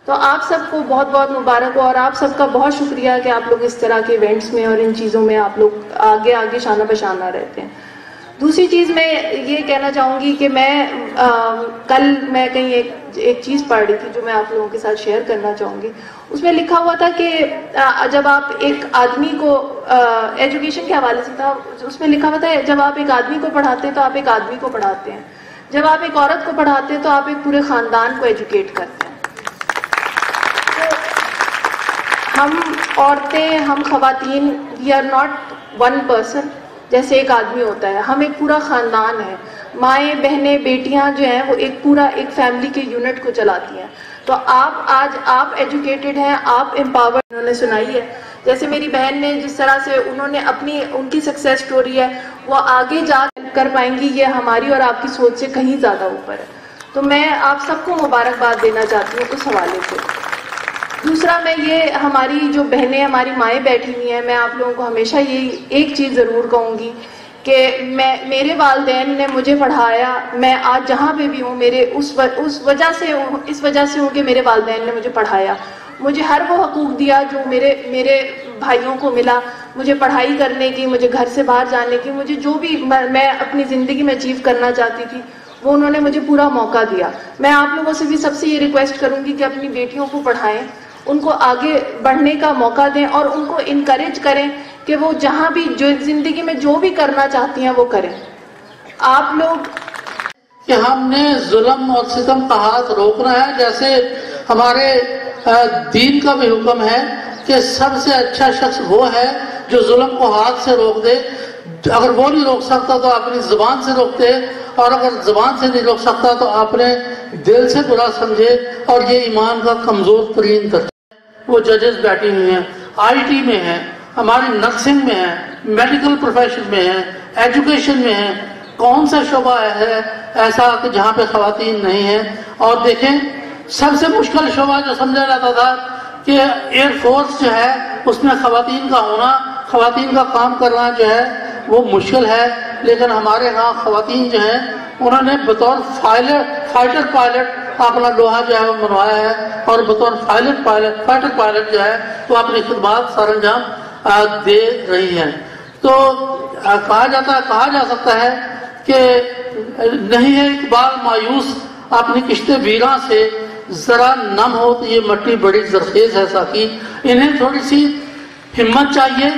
تو آپ سب کو بہت بہت مبارک ہو، اور آپ سب کا بہت شکریہ کہ آپ لوگ اس طرح کے ایونٹس میں اور ان چیزوں میں آپ لوگ آگے آگے شانہ بشانہ رہتے ہیں۔ دوسری چیز میں یہ کہنا چاہوں گی کہ کل میں کہیں ایک چیز پڑھ رہی تھی جو میں آپ لوگوں کے ساتھ شیئر کرنا چاہوں گی۔ اس میں لکھا ہوا تھا کہ جب آپ ایک آدمی کو ایجوکیشن کے حوالے سے تھا، اس میں لکھا ہوا تھا جب آپ ایک آدمی کو پڑھاتے ہیں تو آپ ایک آدمی کو پڑھاتے ہیں، جب آپ ایک عورت کو پڑھاتے ہیں تو آپ ایک پورے خاندان کو ایجوکیٹ کرتے ہیں۔ ہم عورتیں، ہم خواتین، we are not one person جیسے ایک آدمی ہوتا ہے، ہم ایک پورا خاندان ہے۔ مائیں، بہنیں، بیٹیاں جو ہیں وہ ایک فیملی کے یونٹ کو چلاتی ہیں۔ تو آپ ایجوکیٹڈ ہیں، آپ امپاورڈ، انہوں نے سنائی ہے۔ جیسے میری بہن نے جس طرح سے انہوں نے ان کی سکسیس سٹوری ہے، وہ آگے جا کر پائیں گی، یہ ہماری اور آپ کی سوچ سے کہیں زیادہ اوپر ہے۔ تو میں آپ سب کو مبارکباد دینا چاہتی ہوں اس حوالے سے۔ دوسرا، میں یہ ہماری جو بہنیں، ہماری مائیں بیٹھی ہوئی ہیں، میں آپ لوگوں کو ہمیشہ یہ ایک چیز ضرور کہوں گی کہ میرے والدین نے مجھے پڑھایا، میں آج جہاں پہ بھی ہوں میرے اس وجہ سے ہوں کہ میرے والدین نے مجھے پڑھایا، مجھے ہر وہ حقوق دیا جو میرے بھائیوں کو ملا، مجھے پڑھائی کرنے کی، مجھے گھر سے باہر جانے کی، مجھے جو بھی میں اپنی زندگی میں اچیو کرنا چاہتی تھی وہ انہوں نے مجھے پورا موقع دیا۔ میں آپ لوگوں سے بھی سب سے یہ ریکویسٹ کروں گی کہ اپنی بیٹیوں کو پڑھائیں، ان کو آگے بڑھنے کا موقع دیں اور ان کو انکریج کریں کہ وہ جہاں بھی جو زندگی میں جو بھی کرنا چاہتی ہیں وہ کریں۔ آپ لوگ کہ ہم نے ظلم اور ستم کا ہاتھ روکنا ہے، جیسے ہمارے دین کا بھی حکم ہے کہ سب سے اچھا شخص وہ ہے جو ظلم کو ہاتھ سے روک دے۔ اگر وہ نہیں روک سکتا تو اپنی زبان سے روکتے، اور اگر زبان سے نہیں روک سکتا تو اپنے دل سے برا سمجھے، اور یہ ایمان کا کمزور ترین کرتا ہے۔ وہ ججز بیٹھی ہوئی ہیں، آئی ٹی میں ہیں، ہماری نرسنگ میں ہیں، میڈیکل پروفیشن میں ہیں، ایجوکیشن میں ہیں۔ کون سا شعبہ ہے ایسا کہ جہاں پہ خواتین نہیں ہیں؟ اور دیکھیں، سب سے مشکل شعبہ جو سمجھا جاتا تھا کہ ایئر فورس جو ہے اس میں خواتین کا ہونا، خواتین کا کام کرنا جو ہے وہ مشکل ہے، لیکن ہمارے ہاں خواتین جو ہیں انہوں نے بطور فائٹر پائلٹ اپنا لوہا جو ہے وہ منوایا ہے، اور بطور فائٹر پائلٹ جو ہے وہ اپنی خدمات سر انجام دے رہی ہیں۔ تو کہا جا سکتا ہے کہ نہیں ہے اقبال مایوس اپنی کشتے ویراں سے، ذرا نم ہو تو یہ مٹی بڑی زرخیز ہے ساقی۔ انہیں تھوڑی سی ہمت چاہیے،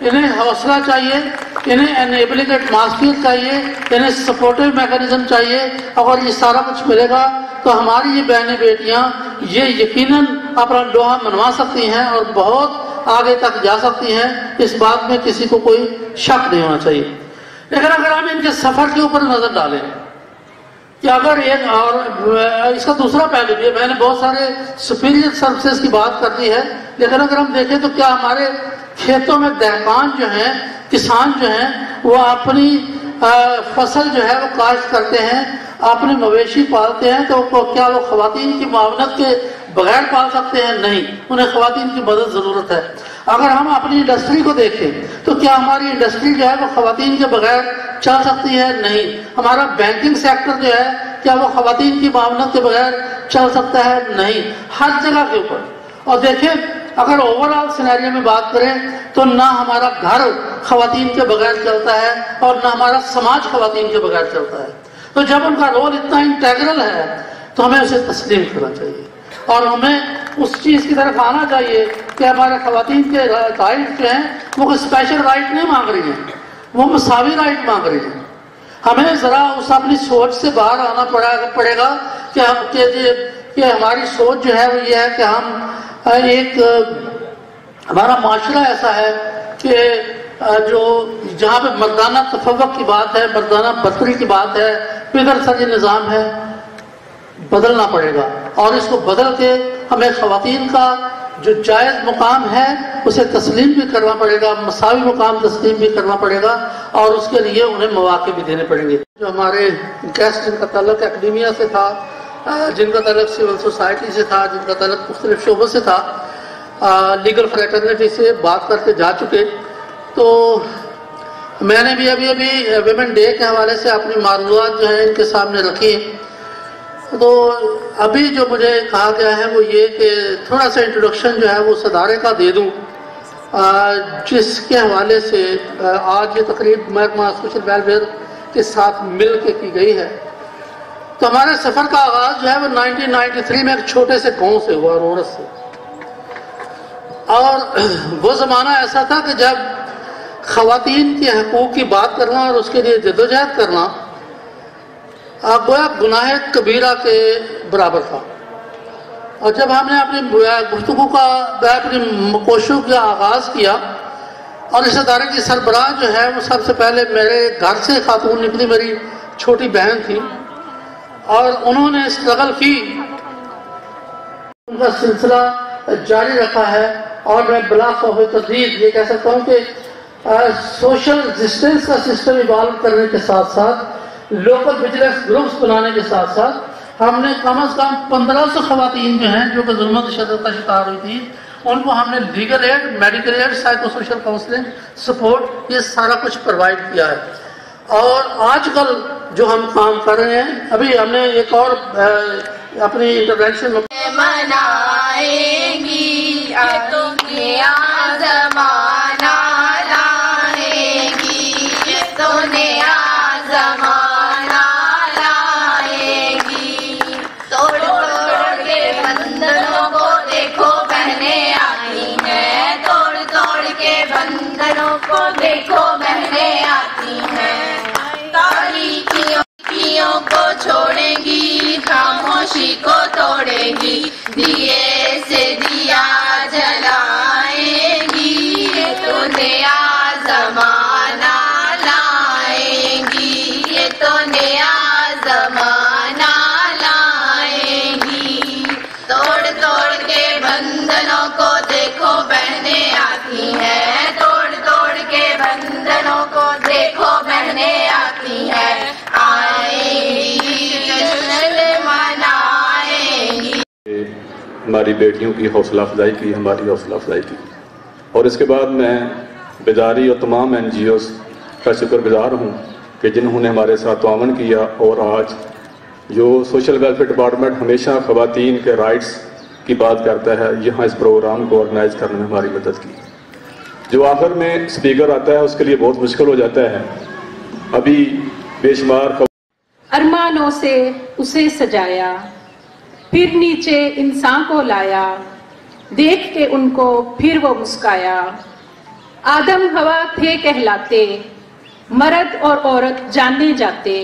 انہیں حوصلہ چاہیے، انہیں انیبلنگ ایٹماسفیئر چاہیے، انہیں سپورٹیو میکانزم چاہیے۔ اگر یہ سارا کچھ ملے گا تو ہماری یہ بہنیں بیٹیاں یہ یقیناً اپنا لوہا منوا سکتی ہیں اور بہت آگے تک جا سکتی ہیں، اس بات میں کسی کو کوئی شک نہیں ہونا چاہیے۔ لیکن اگر ہم ان کے سفر کے اوپر نظر ڈالیں کہ اگر اور اس کا دوسرا پہلو بھی ہے، میں نے بہت سارے سپیریئر سروسز کی بات کر دی ہے، لیکن اگر ہم دیکھیں تو کیا ہمارے کھیتوں میں دہقان جو ہیں، کسان جو ہیں، وہ اپنی فصل جو ہے وہ کاشت کرتے ہیں، اپنے مویشی پالتے ہیں، تو کیا وہ خواتین کی معاونت کے بغیر پال سکتے ہیں؟ نہیں، انہیں خواتین کی مدد ضرورت ہے۔ اگر ہم اپنی انڈسٹری کو دیکھیں تو کیا ہماری انڈسٹری جو ہے وہ خواتین کے بغیر چل سکتی ہے؟ نہیں۔ ہمارا بینکنگ سیکٹر جو ہے کیا وہ خواتین کی معاونت کے بغیر چل سکتا ہے؟ نہیں۔ ہر جگہ کے اوپر، اور دیکھیں اگر اوور آل سینیریو میں بات کریں تو نہ ہمارا گھر خواتین کے بغیر چلتا ہے اور نہ ہمارا سماج خواتین کے بغیر چلتا ہے۔ تو جب ان کا رول اتنا انٹیگرل ہے تو ہمیں اسے تسلیم کرنا چاہیے، اور ہمیں اس چیز کی طرف آنا چاہیے کہ ہمارے خواتین کے رائٹ جو ہیں وہ کوئی اسپیشل رائٹ نہیں مانگ رہی ہیں، وہ مساوی رائٹ مانگ رہی ہیں۔ ہمیں ذرا اس اپنی سوچ سے باہر آنا پڑے گا کہ ہماری سوچ جو ہے وہ یہ ہے کہ ہم ہمارا معاشرہ ایسا ہے کہ جہاں پہ مردانہ تفوق کی بات ہے، مردانہ برتری کی بات ہے، پدر سر یہ نظام ہے، بدلنا پڑے گا، اور اس کو بدل کے ہمیں خواتین کا جو جائز مقام ہے اسے تسلیم بھی کرنا پڑے گا، مساوی مقام تسلیم بھی کرنا پڑے گا، اور اس کے لیے انہیں مواقع بھی دینے پڑیں گے۔ جو ہمارے گیسٹ جن کا تعلق اکیڈیمیا سے تھا، جن کا تعلق سول سوسائٹی سے تھا، جن کا تعلق مختلف شعبوں سے تھا، لیگل فریٹرنیٹی سے بات کر کے جا چکے، تو میں نے بھی ابھی ویمن ڈے کے حوالے سے اپنی معلومات جو ہیں ان کے سامنے رکھی۔ تو ابھی جو مجھے کہا گیا ہے وہ یہ کہ تھوڑا سا انٹروڈکشن جو ہے وہ اس ادارے کا دے دوں جس کے حوالے سے آج یہ تقریب محکمہ سوشل ویلفیئر کے ساتھ مل کے کی گئی ہے. تو ہمارے سفر کا آغاز جو ہے وہ 1993 میں ایک چھوٹے سے گاؤں سے ہوا، رورت سے. اور وہ زمانہ ایسا تھا کہ جب خواتین کے حقوق کی بات کرنا اور اس کے لیے جدوجہد کرنا گویا گناہ کبیرہ کے برابر تھا. اور جب ہم نے اپنی گفتگو کا اپنی کوششوں کا آغاز کیا اور اس ادارے کی سربراہ جو ہے وہ سب سے پہلے میرے گھر سے خاتون نکلی، میری چھوٹی بہن تھی، اور انہوں نے اسٹرگل کی، ان کا سلسلہ جاری رکھا ہے. اور میں بلا خوف تردید یہ کہہ سکتا ہوں کہ سوشل ریزسٹنس کا سسٹم ایوالو کرنے کے ساتھ ساتھ لوکل وجیلنس گروپس بنانے کے ساتھ ساتھ ہم نے کم از کم 1500 خواتین جو ہیں جو کہ ظلم و تشدد کا شکار ہوئی تھی ان کو ہم نے legal aid, medical aid, psycho social counselling, support, یہ سارا کچھ پرووائڈ کیا ہے. اور آج کل جو ہم کام کر رہے ہیں، ابھی ہم نے ایک اور اپنی انٹرونشن منائیں گی تو نیا زمانہ لائیں گی، تو نیا زمانہ لائیں گی. توڑ توڑ کے بندنوں کو دیکھو بہنیں آتی ہیں، توڑ توڑ کے بندنوں کو دیکھو بہنیں آتی ہیں. تاریکیوں کو چھوڑیں گی، خاموشی کو توڑیں گی، دیے سے دیا جلائیں گی، تو نیا زمانہ لائیں گی، یہ تو نیا زمانہ لائیں گی. توڑ توڑ کے بندنوں کو دیکھو بہنیں آتی ہیں، توڑ توڑ کے بندنوں کو دیکھو بہنیں آتی ہیں. ہماری بیٹیوں کی حوصلہ افزائی کی، ہماری حوصلہ افزائی کی. اور اس کے بعد میں بیداری اور تمام NGOs کا شکر گزار ہوں کہ جنہوں نے ہمارے ساتھ تعاون کیا. اور آج جو سوشل ویلفیئر ڈپارٹمنٹ ہمیشہ خواتین کے رائٹس کی بات کرتا ہے، یہاں اس پروگرام کو آرگنائز کرنے میں ہماری مدد کی. جو آخر میں اسپیکر آتا ہے اس کے لیے بہت مشکل ہو جاتا ہے. ابھی بے شمار ارمانوں سے اسے سجایا، پھر نیچے انسان کو لایا، دیکھ کے ان کو پھر وہ مسکایا. آدم ہوا تھے کہلاتے، مرد اور عورت جانے جاتے،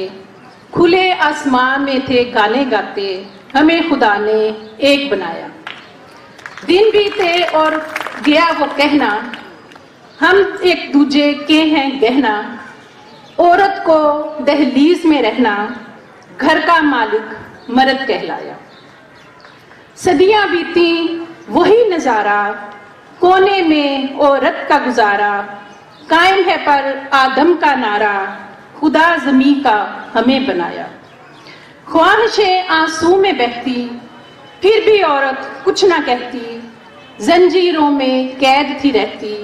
کھلے آسمان میں تھے گانے گاتے، ہمیں خدا نے ایک بنایا. دن بیتے اور گیا وہ کہنا، ہم ایک دوجے کے ہیں گہنا. عورت کو دہلیز میں رہنا، گھر کا مالک مرد کہلایا. صدیاں بیتی وہی نظارہ، کونے میں عورت کا گزارا. قائم ہے پر آدم کا نعرہ، خدا زمین کا ہمیں بنایا. خواہشیں آنسو میں بہتی، پھر بھی عورت کچھ نہ کہتی. زنجیروں میں قید تھی رہتی،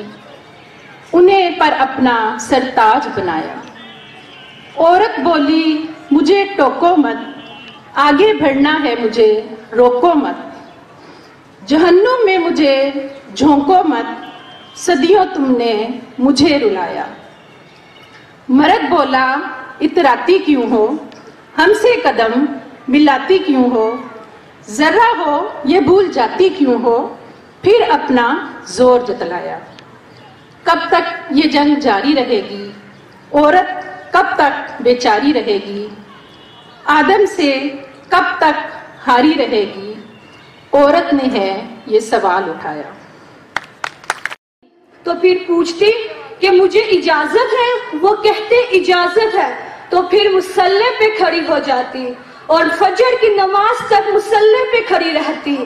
انہیں پر اپنا سرتاج بنایا. عورت بولی مجھے ٹوکو مت، آگے بڑھنا ہے مجھے روکو مت. جہنم میں مجھے جھونکو مت، صدیوں تم نے مجھے رلایا. مرد بولا اتراتی کیوں ہو، ہم سے قدم ملاتی کیوں ہو. ذرہ ہو یہ بھول جاتی کیوں ہو، پھر اپنا زور جتلایا. کب تک یہ جنگ جاری رہے گی، عورت کب تک بیچاری رہے گی. آدم سے کب تک ہاری رہے گی، عورت نے ہے یہ سوال اٹھایا. تو پھر پوچھتی کہ مجھے اجازت ہے، وہ کہتے اجازت ہے، تو پھر مصلے پہ کھڑی ہو جاتی اور فجر کی نماز تک مصلے پہ کھڑی رہتی.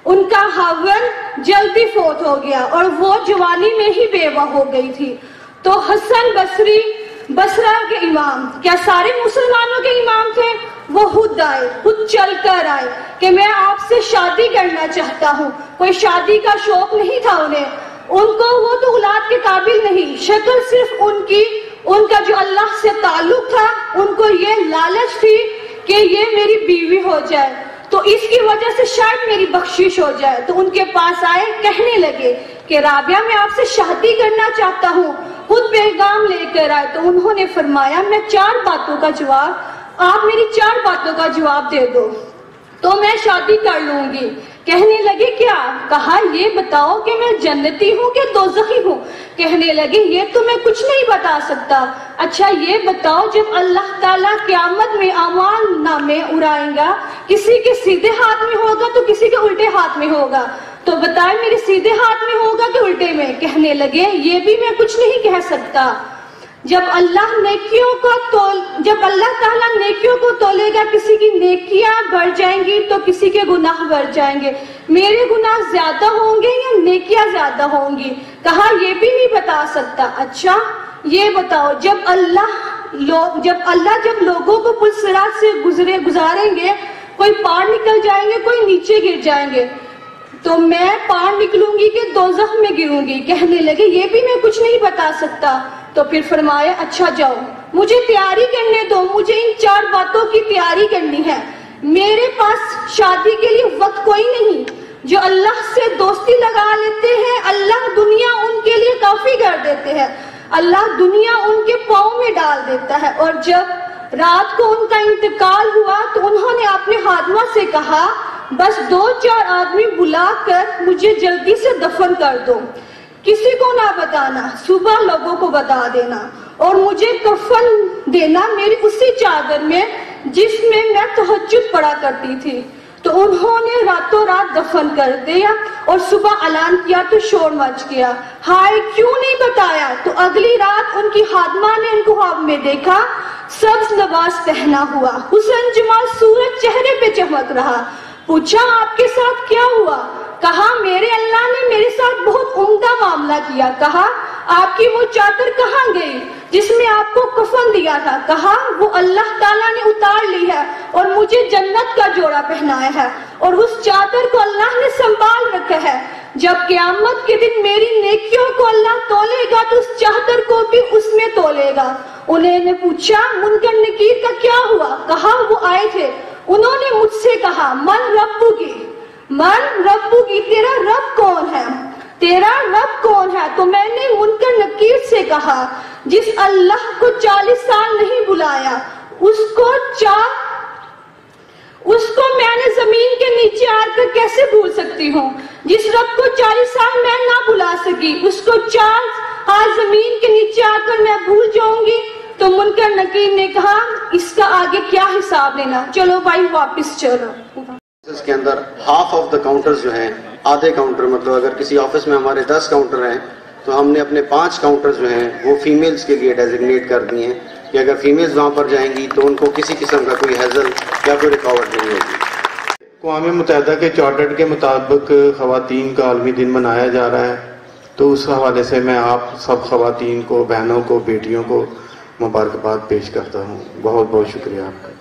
ان کا خاوند جلدی فوت ہو گیا اور وہ جوانی میں ہی بیوہ ہو گئی تھی. تو حسن بصری بصرہ کے امام، کیا سارے مسلمانوں کے امام تھے، وہ خود آئے، خود چل کر آئے کہ میں آپ سے شادی کرنا چاہتا ہوں. کوئی شادی کا شوق نہیں تھا انہیں، ان کو وہ تو اولاد کے قابل نہیں، شکل صرف ان کی، ان کا جو اللہ سے تعلق تھا، ان کو یہ لالچ تھی کہ یہ میری بیوی ہو جائے تو اس کی وجہ سے شاید میری بخشش ہو جائے. تو ان کے پاس آئے, کہنے لگے کہ رابعہ میں آپ سے شادی کرنا چاہتا ہوں, خود پیغام لے کر آئے. تو انہوں نے فرمایا میں 4 باتوں کا جواب, آپ میری 4 باتوں کا جواب دے دو تو میں شادی کر لوں گی. کہنے لگے کیا؟ کہا یہ بتاؤ کہ میں جنتی ہوں کہ دوزخی ہوں. کہنے لگے یہ تو میں کچھ نہیں بتا سکتا. اچھا یہ بتاؤ جب اللہ تعالیٰ قیامت میں اعمال نامے اڑائیں گا, کسی کے سیدھے ہاتھ میں ہوگا تو کسی کے الٹے ہاتھ میں ہوگا, تو بتائے میرے سیدھے ہاتھ میں ہوگا کہ الٹے میں؟ کہنے لگے یہ بھی میں کچھ نہیں کہہ سکتا. جب اللہ تعالیٰ نیکیوں کو تولے گا, کسی کی نیکیاں بڑھ جائیں گی تو کسی کے گناہ بڑھ جائیں گے. میرے گناہ زیادہ ہوں گے یا نیکیاں زیادہ ہوں گی؟ کہا یہ بھی نہیں بتا سکتا. اچھا یہ بتاؤ جب اللہ لوگوں کو پل صراط سے گزاریں گے, کوئی پار نکل جائیں گے, کوئی نیچے گر جائیں گے, تو میں پار نکلوں گی کہ دوزخ میں گروں گی؟ کہنے لگے یہ بھی میں کچھ نہیں بتا سکتا. تو پھر فرمایا اچھا جاؤ مجھے تیاری کرنے دو, مجھے ان 4 باتوں کی تیاری کرنی ہے. میرے پاس شادی کے لیے وقت کوئی نہیں. جو اللہ سے دوستی لگا لیتے ہیں اللہ دنیا ان کے لیے کافی کر دیتے ہیں, اللہ دنیا ان کے پاؤں میں ڈال دیتا ہے. اور جب رات کو ان کا انتقال ہوا تو انہوں نے اپنے خادمہ سے کہا بس 2-4 آدمی بلا کر مجھے جلدی سے دفن کر دو, کسی کو نہ بتانا, صبح لوگوں کو بتا دینا, اور مجھے کفن دینا میری اسی چادر میں جس میں میں تہجد پڑھا کرتی تھی. تو انہوں نے راتوں رات دفن کر دیا اور صبح اعلان کیا تو شور مچ گیا, ہائے کیوں نہیں بتایا. تو اگلی رات ان کی خادمہ نے ان کو خواب میں دیکھا, سبز لباس پہنا ہوا, حسن جمال سورج چہرے پہ چمک رہا. پوچھا آپ کے ساتھ کیا ہوا؟ کہا میرے اللہ نے میرے ساتھ بہت عمدہ معاملہ کیا. کہا آپ کی وہ چادر کہاں گئی جس میں آپ کو کفن دیا تھا؟ کہا وہ اللہ تعالیٰ نے اتار لی ہے اور مجھے جنت کا جوڑا پہنایا ہے, اور اس چادر کو اللہ نے سنبھال رکھا ہے. جب قیامت کے دن میری نیکیوں کو اللہ تولے گا تو اس چادر کو بھی اس میں تولے گا. انہیں نے پوچھا منکر نکیر کا کیا ہوا؟ کہا وہ آئے تھے, انہوں نے مجھ سے کہا من ربو کی تیرا رب کون ہے, تیرا رب کون ہے؟ تو میں نے منکر نکیر سے کہا جس اللہ کو 40 سال نہیں بلایا اس کو میں نے زمین کے نیچے آ کر کیسے بھول سکتی ہوں؟ جس رب کو 40 سال میں نہ بلا سکی اس کو 4 سال زمین کے نیچے آ کر میں بھول جاؤں گی. تو منکر نکیر نے کہا اس کا آگے کیا حساب لینا, چلو بھائی واپس چلو. اس کے اندر ہاف آف دا کاؤنٹرز جو ہیں, آدھے کاؤنٹر, مطلب اگر کسی آفس میں ہمارے 10 کاؤنٹر ہیں تو ہم نے اپنے 5 کاؤنٹر جو ہیں وہ فیمیلز کے لیے ڈیزگنیٹ کر دی ہیں کہ اگر فیمیلز وہاں پر جائیں گی تو ان کو کسی قسم کا کوئی ہیزل یا کوئی رکاوٹ نہیں ہوگی. اقوام متحدہ کے چارٹر کے مطابق خواتین کا عالمی دن منایا جا رہا ہے, تو اس حوالے سے میں آپ سب خواتین کو, بہنوں کو, بیٹیوں کو مبارکباد پیش کرتا ہوں. بہت بہت شکریہ آپ کا.